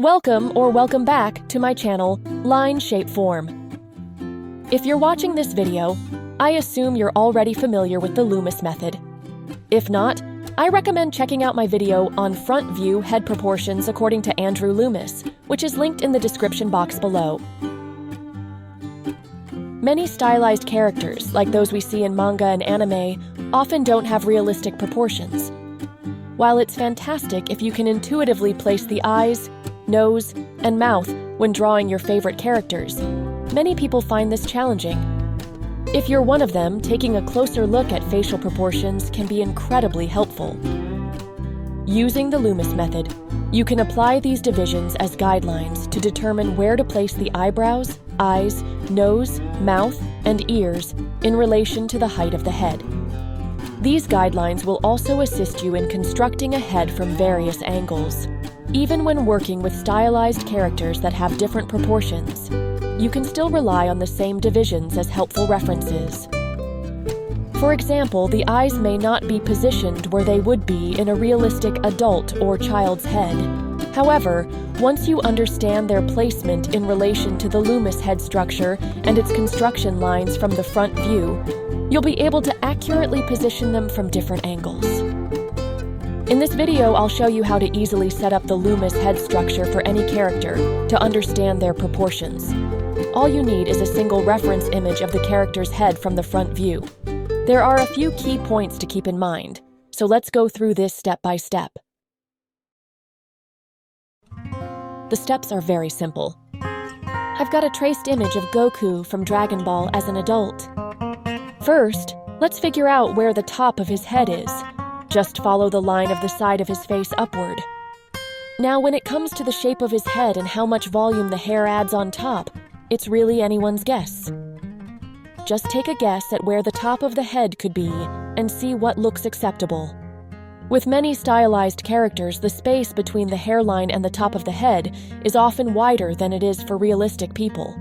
Welcome back to my channel, Line Shape Form. If you're watching this video, I assume you're already familiar with the Loomis method. If not, I recommend checking out my video on front view head proportions according to Andrew Loomis, which is linked in the description box below. Many stylized characters, like those we see in manga and anime, often don't have realistic proportions. While it's fantastic if you can intuitively place the eyes, nose, and mouth when drawing your favorite characters, many people find this challenging. If you're one of them, taking a closer look at facial proportions can be incredibly helpful. Using the Loomis method, you can apply these divisions as guidelines to determine where to place the eyebrows, eyes, nose, mouth, and ears in relation to the height of the head. These guidelines will also assist you in constructing a head from various angles. Even when working with stylized characters that have different proportions, you can still rely on the same divisions as helpful references. For example, the eyes may not be positioned where they would be in a realistic adult or child's head. However, once you understand their placement in relation to the Loomis head structure and its construction lines from the front view, you'll be able to accurately position them from different angles. In this video, I'll show you how to easily set up the Loomis head structure for any character to understand their proportions. All you need is a single reference image of the character's head from the front view. There are a few key points to keep in mind, so let's go through this step by step. The steps are very simple. I've got a traced image of Goku from Dragon Ball as an adult. First, let's figure out where the top of his head is. Just follow the line of the side of his face upward. Now, when it comes to the shape of his head and how much volume the hair adds on top, it's really anyone's guess. Just take a guess at where the top of the head could be and see what looks acceptable. With many stylized characters, the space between the hairline and the top of the head is often wider than it is for realistic people.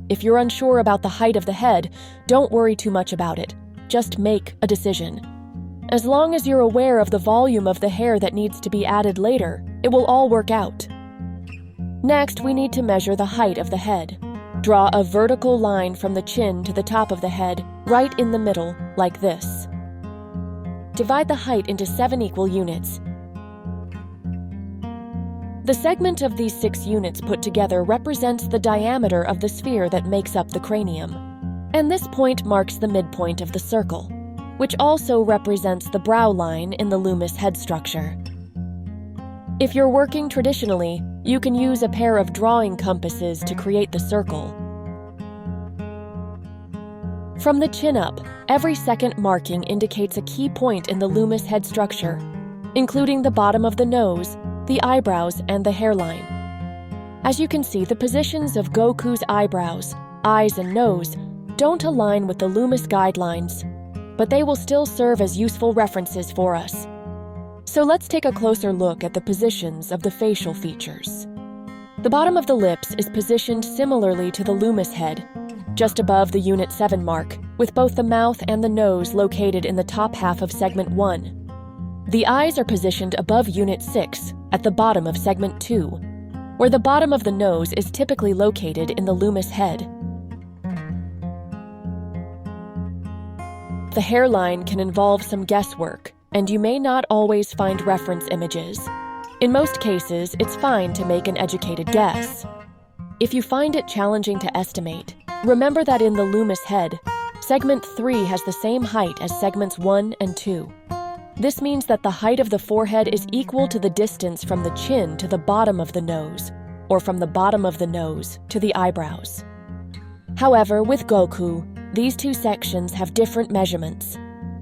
If you're unsure about the height of the head, don't worry too much about it. Just make a decision. As long as you're aware of the volume of the hair that needs to be added later, it will all work out. Next, we need to measure the height of the head. Draw a vertical line from the chin to the top of the head, right in the middle, like this. Divide the height into 7 equal units. The segment of these 6 units put together represents the diameter of the sphere that makes up the cranium. And this point marks the midpoint of the circle, which also represents the brow line in the Loomis head structure. If you're working traditionally, you can use a pair of drawing compasses to create the circle. From the chin up, every second marking indicates a key point in the Loomis head structure, including the bottom of the nose, the eyebrows, and the hairline. As you can see, the positions of Goku's eyebrows, eyes, and nose don't align with the Loomis guidelines, but they will still serve as useful references for us. So let's take a closer look at the positions of the facial features. The bottom of the lips is positioned similarly to the Loomis head, just above the Unit 7 mark, with both the mouth and the nose located in the top half of Segment 1. The eyes are positioned above Unit 6, at the bottom of Segment 2, where the bottom of the nose is typically located in the Loomis head. The hairline can involve some guesswork, and you may not always find reference images. In most cases, it's fine to make an educated guess. If you find it challenging to estimate, remember that in the Loomis head, Segment 3 has the same height as Segments 1 and 2. This means that the height of the forehead is equal to the distance from the chin to the bottom of the nose, or from the bottom of the nose to the eyebrows. However, with Goku, these two sections have different measurements.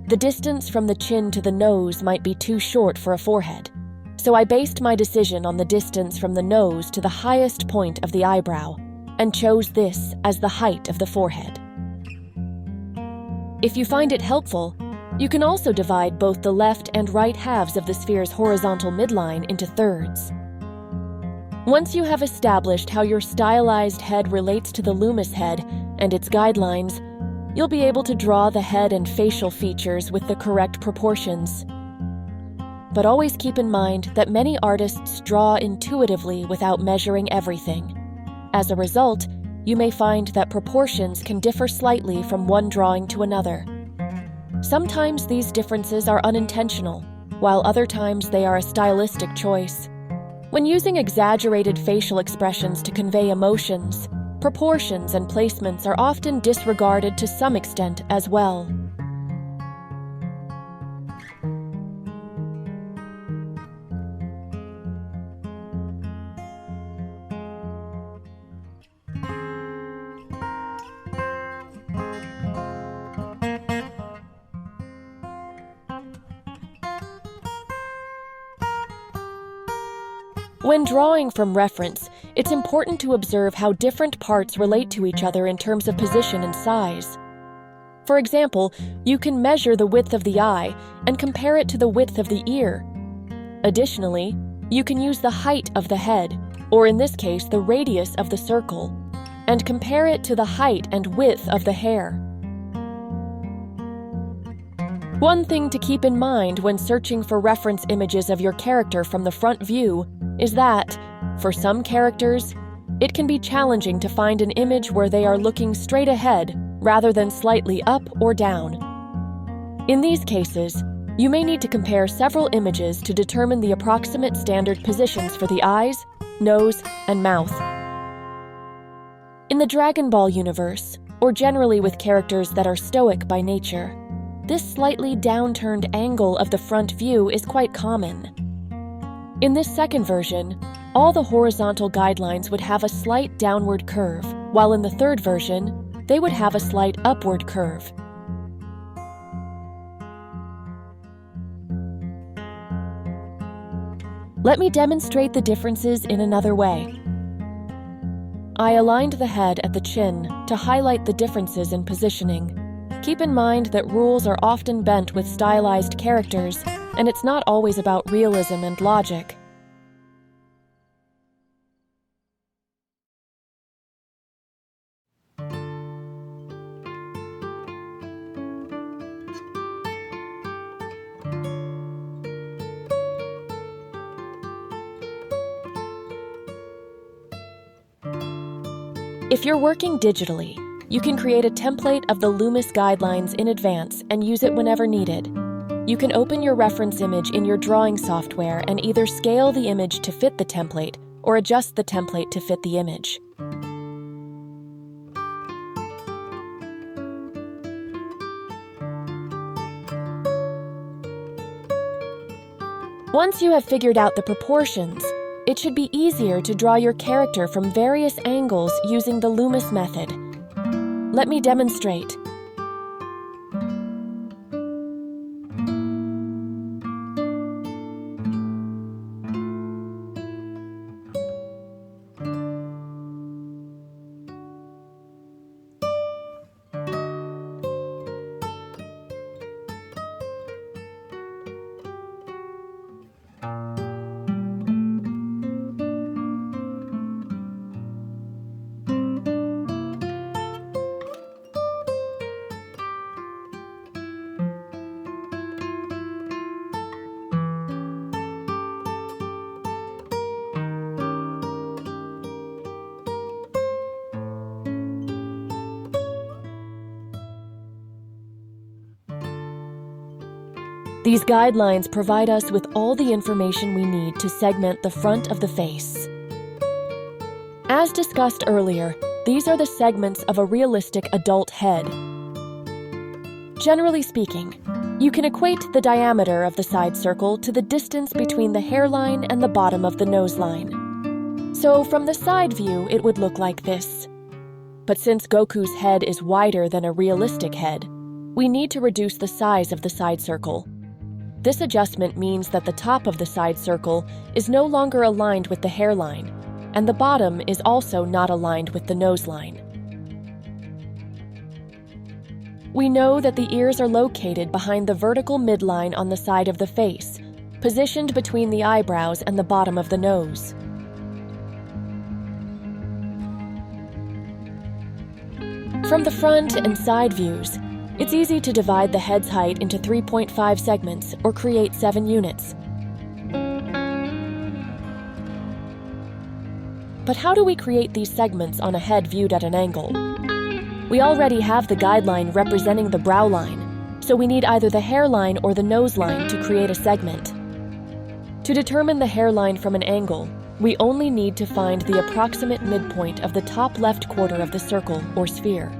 The distance from the chin to the nose might be too short for a forehead, so I based my decision on the distance from the nose to the highest point of the eyebrow, and chose this as the height of the forehead. If you find it helpful, you can also divide both the left and right halves of the sphere's horizontal midline into thirds. Once you have established how your stylized head relates to the Loomis head and its guidelines, you'll be able to draw the head and facial features with the correct proportions. but always keep in mind that many artists draw intuitively without measuring everything. As a result, you may find that proportions can differ slightly from one drawing to another. Sometimes these differences are unintentional, while other times they are a stylistic choice. When using exaggerated facial expressions to convey emotions, proportions and placements are often disregarded to some extent as well. When drawing from reference, it's important to observe how different parts relate to each other in terms of position and size. For example, you can measure the width of the eye and compare it to the width of the ear. Additionally, you can use the height of the head, or in this case, the radius of the circle, and compare it to the height and width of the hair. One thing to keep in mind when searching for reference images of your character from the front view is that, for some characters, it can be challenging to find an image where they are looking straight ahead rather than slightly up or down. In these cases, you may need to compare several images to determine the approximate standard positions for the eyes, nose, and mouth. In the Dragon Ball universe, or generally with characters that are stoic by nature, this slightly downturned angle of the front view is quite common. In this second version, all the horizontal guidelines would have a slight downward curve, while in the third version, they would have a slight upward curve. Let me demonstrate the differences in another way. I aligned the head at the chin to highlight the differences in positioning. Keep in mind that rules are often bent with stylized characters, and it's not always about realism and logic. If you're working digitally, you can create a template of the Loomis guidelines in advance and use it whenever needed. You can open your reference image in your drawing software and either scale the image to fit the template or adjust the template to fit the image. Once you have figured out the proportions, it should be easier to draw your character from various angles using the Loomis method. Let me demonstrate. These guidelines provide us with all the information we need to segment the front of the face. As discussed earlier, these are the segments of a realistic adult head. Generally speaking, you can equate the diameter of the side circle to the distance between the hairline and the bottom of the nose line. So from the side view, it would look like this. But since Goku's head is wider than a realistic head, we need to reduce the size of the side circle. This adjustment means that the top of the side circle is no longer aligned with the hairline, and the bottom is also not aligned with the nose line. We know that the ears are located behind the vertical midline on the side of the face, positioned between the eyebrows and the bottom of the nose. From the front and side views, it's easy to divide the head's height into 3.5 segments or create 7 units. But how do we create these segments on a head viewed at an angle? We already have the guideline representing the brow line, so we need either the hairline or the nose line to create a segment. To determine the hairline from an angle, we only need to find the approximate midpoint of the top left quarter of the circle or sphere.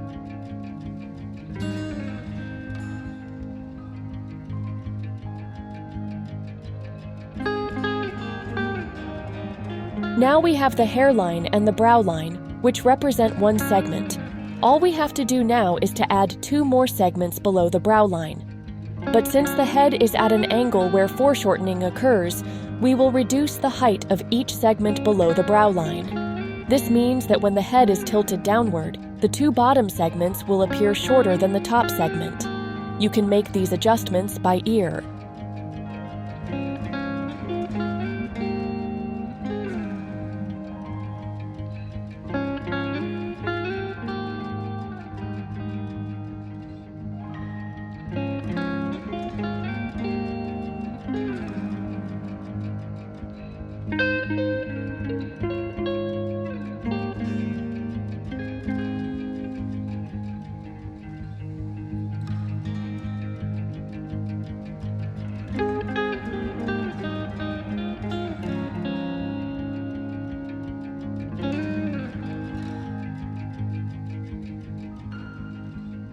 Now we have the hairline and the brow line, which represent one segment. All we have to do now is to add 2 more segments below the brow line. But since the head is at an angle where foreshortening occurs, we will reduce the height of each segment below the brow line. This means that when the head is tilted downward, the 2 bottom segments will appear shorter than the top segment. You can make these adjustments by ear.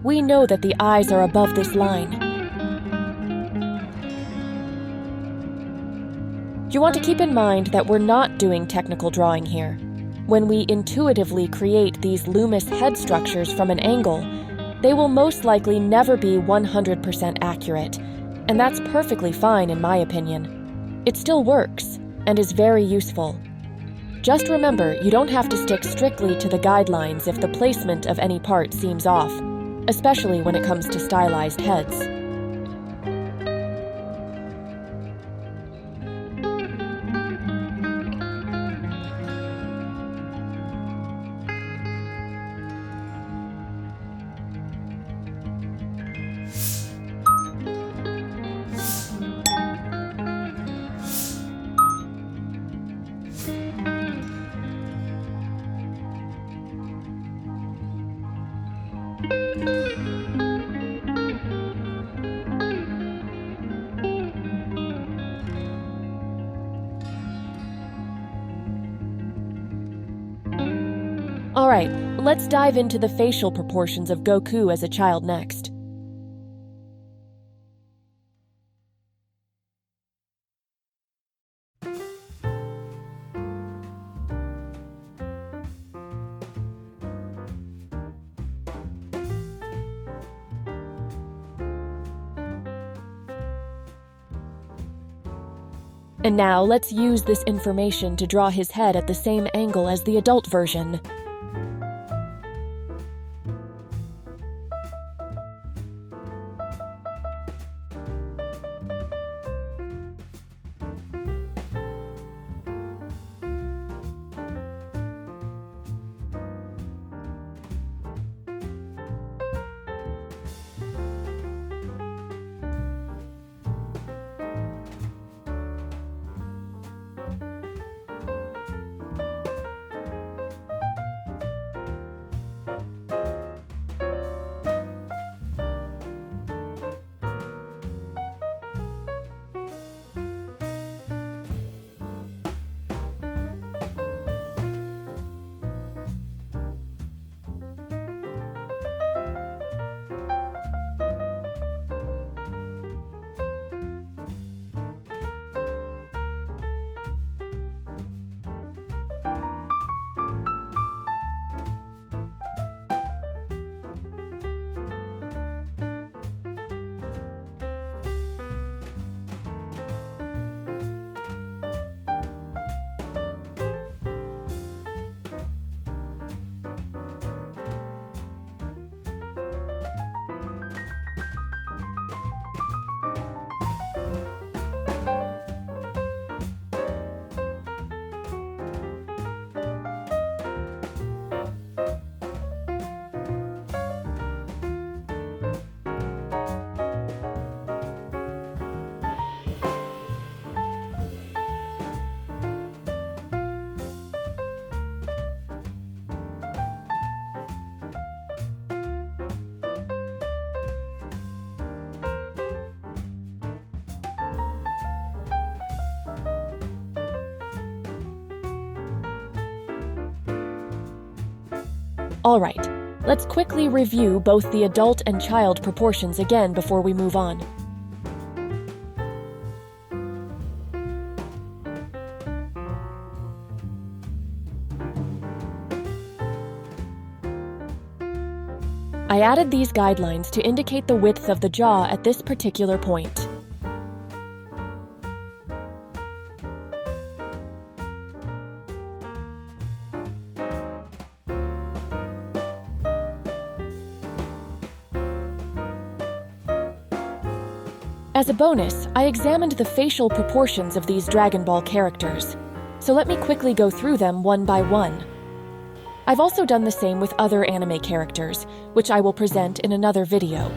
We know that the eyes are above this line. You want to keep in mind that we're not doing technical drawing here. When we intuitively create these Loomis head structures from an angle, they will most likely never be 100% accurate, and that's perfectly fine in my opinion. It still works, and is very useful. Just remember, you don't have to stick strictly to the guidelines if the placement of any part seems off, especially when it comes to stylized heads. Alright, let's dive into the facial proportions of Goku as a child next. And now let's use this information to draw his head at the same angle as the adult version. Alright, let's quickly review both the adult and child proportions again before we move on. I added these guidelines to indicate the width of the jaw at this particular point. As a bonus, I examined the facial proportions of these Dragon Ball characters, so let me quickly go through them one by one. I've also done the same with other anime characters, which I will present in another video.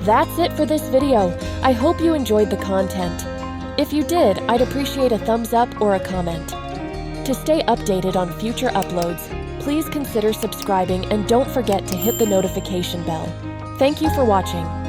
That's it for this video. I hope you enjoyed the content. If you did, I'd appreciate a thumbs up or a comment. To stay updated on future uploads, please consider subscribing and don't forget to hit the notification bell. Thank you for watching.